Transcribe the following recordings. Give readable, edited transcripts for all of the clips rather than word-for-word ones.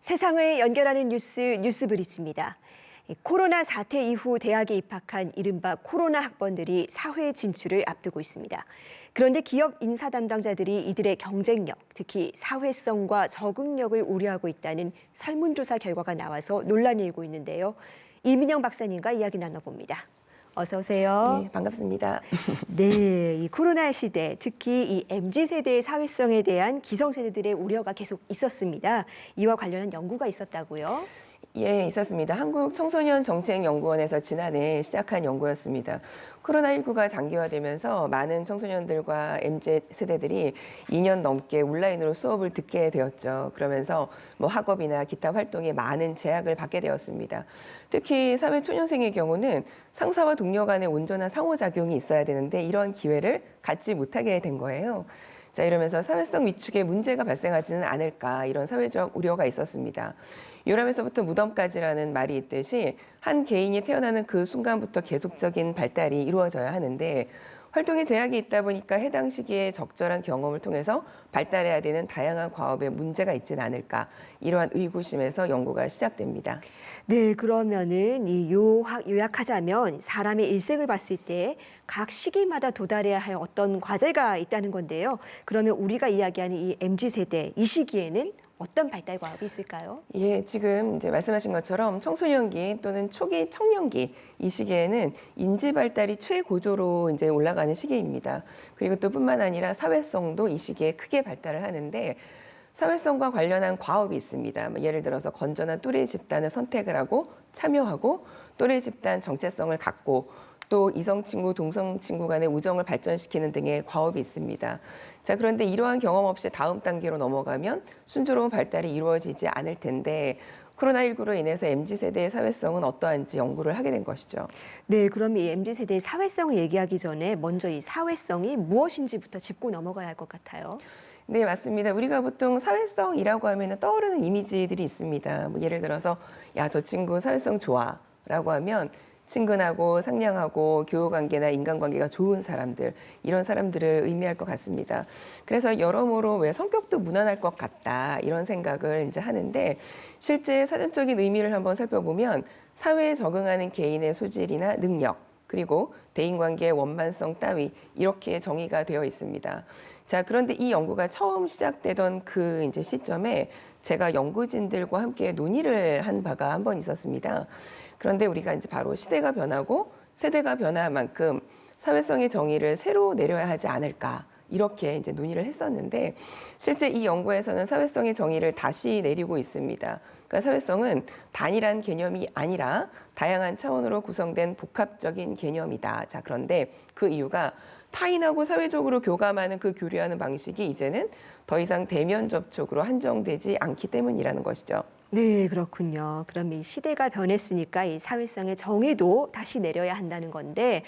세상을 연결하는 뉴스 브리지입니다. 코로나 사태 이후 대학에 입학한 이른바 코로나 학번들이 사회 진출을 앞두고 있습니다. 그런데 기업 인사 담당자들이 이들의 경쟁력, 특히 사회성과 적응력을 우려하고 있다는 설문조사 결과가 나와서 논란이 일고 있는데요. 이민영 박사님과 이야기 나눠봅니다. 어서 오세요. 네, 반갑습니다. 네, 이 코로나 시대, 특히 이 MZ세대의 사회성에 대한 기성세대들의 우려가 계속 있었습니다. 이와 관련한 연구가 있었다고요? 예, 있었습니다. 한국청소년정책연구원에서 지난해 시작한 연구였습니다. 코로나19가 장기화되면서 많은 청소년들과 MZ세대들이 2년 넘게 온라인으로 수업을 듣게 되었죠. 그러면서 학업이나 기타 활동에 많은 제약을 받게 되었습니다. 특히 사회초년생의 경우는 상사와 동료 간의 온전한 상호작용이 있어야 되는데 이런 기회를 갖지 못하게 된 거예요. 자, 이러면서 사회성 위축에 문제가 발생하지는 않을까 이런 사회적 우려가 있었습니다. 유람에서부터 무덤까지라는 말이 있듯이 한 개인이 태어나는 그 순간부터 계속적인 발달이 이루어져야 하는데 활동에 제약이 있다 보니까 해당 시기에 적절한 경험을 통해서 발달해야 되는 다양한 과업에 문제가 있지는 않을까 이러한 의구심에서 연구가 시작됩니다. 네, 그러면은 요약하자면 사람의 일생을 봤을 때 각 시기마다 도달해야 할 어떤 과제가 있다는 건데요. 그러면 우리가 이야기하는 이 MZ세대 이 시기에는 어떤 발달 과업이 있을까요? 예, 지금 이제 말씀하신 것처럼 청소년기 또는 초기 청년기 이 시기에는 인지 발달이 최고조로 이제 올라가는 시기입니다. 그리고 또 뿐만 아니라 사회성도 이 시기에 크게 발달을 하는데 사회성과 관련한 과업이 있습니다. 예를 들어서 건전한 또래 집단을 선택을 하고 참여하고 또래 집단 정체성을 갖고 또 이성 친구, 동성 친구 간의 우정을 발전시키는 등의 과업이 있습니다. 자, 그런데 이러한 경험 없이 다음 단계로 넘어가면 순조로운 발달이 이루어지지 않을 텐데 코로나19로 인해서 MZ세대의 사회성은 어떠한지 연구를 하게 된 것이죠. 네, 그럼 이 MZ세대의 사회성을 얘기하기 전에 먼저 이 사회성이 무엇인지부터 짚고 넘어가야 할 것 같아요. 네, 맞습니다. 우리가 보통 사회성이라고 하면 떠오르는 이미지들이 있습니다. 예를 들어서 야, 저 친구 사회성 좋아 라고 하면 친근하고 상냥하고 교우관계나 인간관계가 좋은 사람들, 이런 사람들을 의미할 것 같습니다. 그래서 여러모로 왜 성격도 무난할 것 같다 이런 생각을 이제 하는데 실제 사전적인 의미를 한번 살펴보면 사회에 적응하는 개인의 소질이나 능력 그리고 대인관계의 원만성 따위 이렇게 정의가 되어 있습니다. 자, 그런데 이 연구가 처음 시작되던 그 이제 시점에 제가 연구진들과 함께 논의를 한 바가 한 번 있었습니다. 그런데 우리가 이제 바로 시대가 변하고 세대가 변한 만큼 사회성의 정의를 새로 내려야 하지 않을까 이렇게 이제 논의를 했었는데 실제 이 연구에서는 사회성의 정의를 다시 내리고 있습니다. 그러니까 사회성은 단일한 개념이 아니라 다양한 차원으로 구성된 복합적인 개념이다. 자, 그런데 그 이유가 타인하고 사회적으로 교감하는 그 교류하는 방식이 이제는 더 이상 대면 접촉으로 한정되지 않기 때문이라는 것이죠. 네, 그렇군요. 그럼 이 시대가 변했으니까 이 사회성의 정의도 다시 내려야 한다는 건데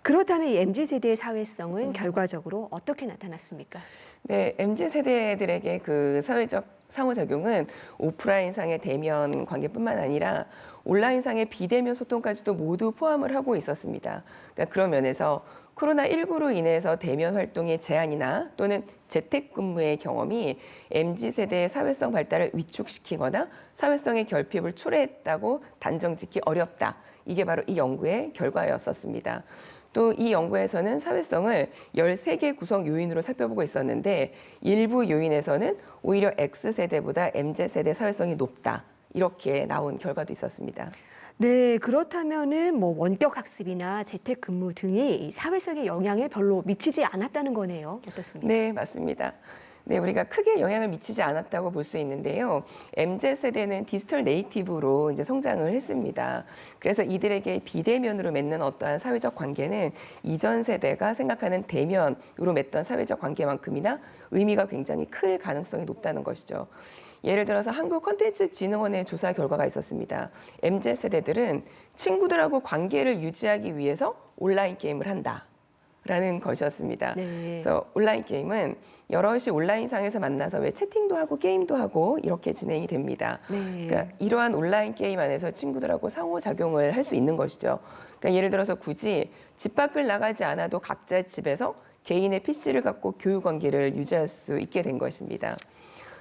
그렇다면 이 MZ세대의 사회성은 결과적으로 어떻게 나타났습니까? 네, MZ세대들에게 그 사회적 상호작용은 오프라인상의 대면 관계뿐만 아니라 온라인상의 비대면 소통까지도 모두 포함을 하고 있었습니다. 그러니까 그런 면에서 코로나19로 인해서 대면 활동의 제한이나 또는 재택근무의 경험이 MZ세대의 사회성 발달을 위축시키거나 사회성의 결핍을 초래했다고 단정짓기 어렵다. 이게 바로 이 연구의 결과였었습니다. 또 이 연구에서는 사회성을 13개 구성 요인으로 살펴보고 있었는데 일부 요인에서는 오히려 X세대보다 MZ세대 사회성이 높다. 이렇게 나온 결과도 있었습니다. 네, 그렇다면은 원격 학습이나 재택근무 등이 이 사회성에 영향을 별로 미치지 않았다는 거네요. 어떻습니까? 네, 맞습니다. 네, 우리가 크게 영향을 미치지 않았다고 볼 수 있는데요. MZ세대는 디지털 네이티브로 이제 성장을 했습니다. 그래서 이들에게 비대면으로 맺는 어떠한 사회적 관계는 이전 세대가 생각하는 대면으로 맺던 사회적 관계만큼이나 의미가 굉장히 클 가능성이 높다는 것이죠. 예를 들어서 한국콘텐츠진흥원의 조사 결과가 있었습니다. MZ세대들은 친구들하고 관계를 유지하기 위해서 온라인 게임을 한다라는 것이었습니다. 네. 그래서 온라인 게임은 여럿이 온라인상에서 만나서 왜 채팅도 하고 게임도 하고 이렇게 진행이 됩니다. 네. 그러니까 이러한 온라인 게임 안에서 친구들하고 상호작용을 할 수 있는 것이죠. 그러니까 예를 들어서 굳이 집 밖을 나가지 않아도 각자 집에서 개인의 PC를 갖고 교육 관계를 유지할 수 있게 된 것입니다.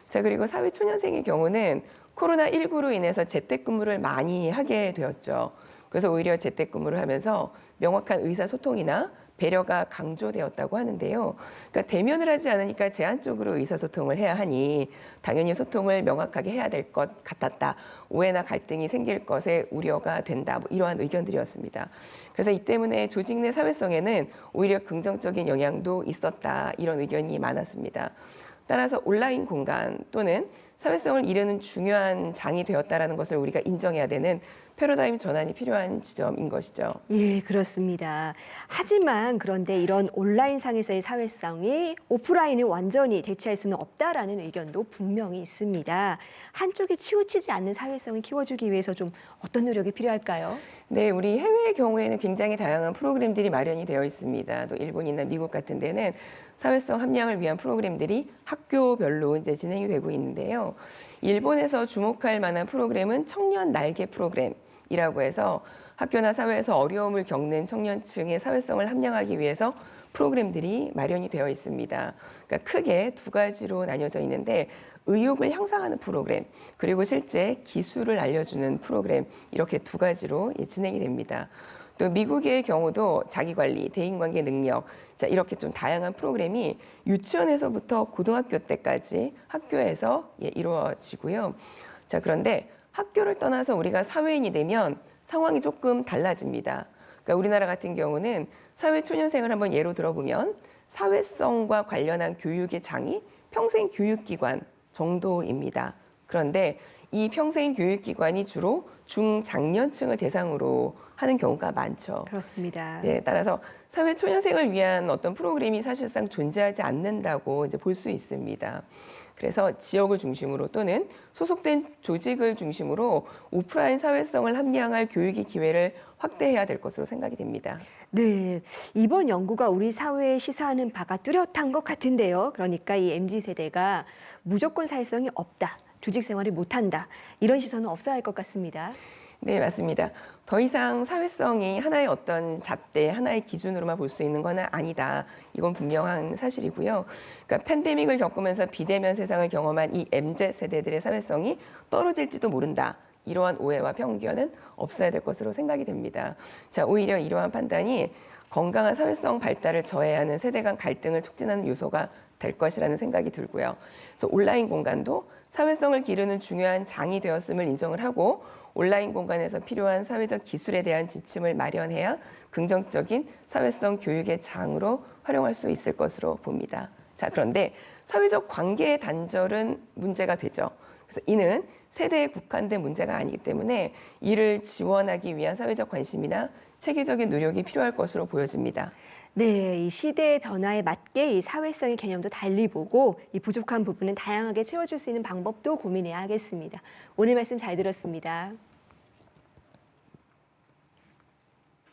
자, 그리고 사회초년생의 경우는 코로나19로 인해서 재택근무를 많이 하게 되었죠. 그래서 오히려 재택근무를 하면서 명확한 의사소통이나 배려가 강조되었다고 하는데요. 그러니까 대면을 하지 않으니까 제한적으로 의사소통을 해야 하니 당연히 소통을 명확하게 해야 될 것 같았다. 오해나 갈등이 생길 것에 우려가 된다. 뭐 이러한 의견들이었습니다. 그래서 이 때문에 조직 내 사회성에는 오히려 긍정적인 영향도 있었다. 이런 의견이 많았습니다. 따라서 온라인 공간 또는 사회성을 이루는 중요한 장이 되었다라는 것을 우리가 인정해야 되는 패러다임 전환이 필요한 지점인 것이죠. 예, 그렇습니다. 하지만 그런데 이런 온라인상에서의 사회성이 오프라인을 완전히 대체할 수는 없다라는 의견도 분명히 있습니다. 한쪽에 치우치지 않는 사회성을 키워주기 위해서 좀 어떤 노력이 필요할까요? 네, 우리 해외의 경우에는 굉장히 다양한 프로그램들이 마련이 되어 있습니다. 또 일본이나 미국 같은 데는 사회성 함양을 위한 프로그램들이 학교별로 이제 진행이 되고 있는데요. 일본에서 주목할 만한 프로그램은 청년 날개 프로그램이라고 해서 학교나 사회에서 어려움을 겪는 청년층의 사회성을 함양하기 위해서 프로그램들이 마련이 되어 있습니다. 그러니까 크게 두 가지로 나뉘어져 있는데 의욕을 향상하는 프로그램 그리고 실제 기술을 알려주는 프로그램 이렇게 두 가지로 진행이 됩니다. 또 미국의 경우도 자기관리, 대인관계 능력 자 이렇게 좀 다양한 프로그램이 유치원에서부터 고등학교 때까지 학교에서 이루어지고요. 자 그런데 학교를 떠나서 우리가 사회인이 되면 상황이 조금 달라집니다. 그러니까 우리나라 같은 경우는 사회초년생을 한번 예로 들어보면 사회성과 관련한 교육의 장이 평생교육기관 정도입니다. 그런데 이 평생교육기관이 주로 중장년층을 대상으로 하는 경우가 많죠. 그렇습니다. 네, 따라서 사회초년생을 위한 어떤 프로그램이 사실상 존재하지 않는다고 이제 볼 수 있습니다. 그래서 지역을 중심으로 또는 소속된 조직을 중심으로 오프라인 사회성을 함양할 교육의 기회를 확대해야 될 것으로 생각이 됩니다. 네, 이번 연구가 우리 사회에 시사하는 바가 뚜렷한 것 같은데요. 그러니까 이 MZ세대가 무조건 사회성이 없다, 조직 생활을 못한다, 이런 시선은 없어야 할 것 같습니다. 네, 맞습니다. 더 이상 사회성이 하나의 어떤 잣대, 하나의 기준으로만 볼 수 있는 건 아니다. 이건 분명한 사실이고요. 그러니까 팬데믹을 겪으면서 비대면 세상을 경험한 이 MZ세대들의 사회성이 떨어질지도 모른다. 이러한 오해와 편견은 없어야 될 것으로 생각이 됩니다. 자, 오히려 이러한 판단이 건강한 사회성 발달을 저해하는 세대 간 갈등을 촉진하는 요소가 될 것이라는 생각이 들고요. 그래서 온라인 공간도 사회성을 기르는 중요한 장이 되었음을 인정을 하고 온라인 공간에서 필요한 사회적 기술에 대한 지침을 마련해야 긍정적인 사회성 교육의 장으로 활용할 수 있을 것으로 봅니다. 자, 그런데 사회적 관계의 단절은 문제가 되죠. 그래서 이는 세대에 국한된 문제가 아니기 때문에 이를 지원하기 위한 사회적 관심이나 체계적인 노력이 필요할 것으로 보여집니다. 네, 이 시대의 변화에 맞게 이 사회성의 개념도 달리 보고 이 부족한 부분은 다양하게 채워줄 수 있는 방법도 고민해야 하겠습니다. 오늘 말씀 잘 들었습니다.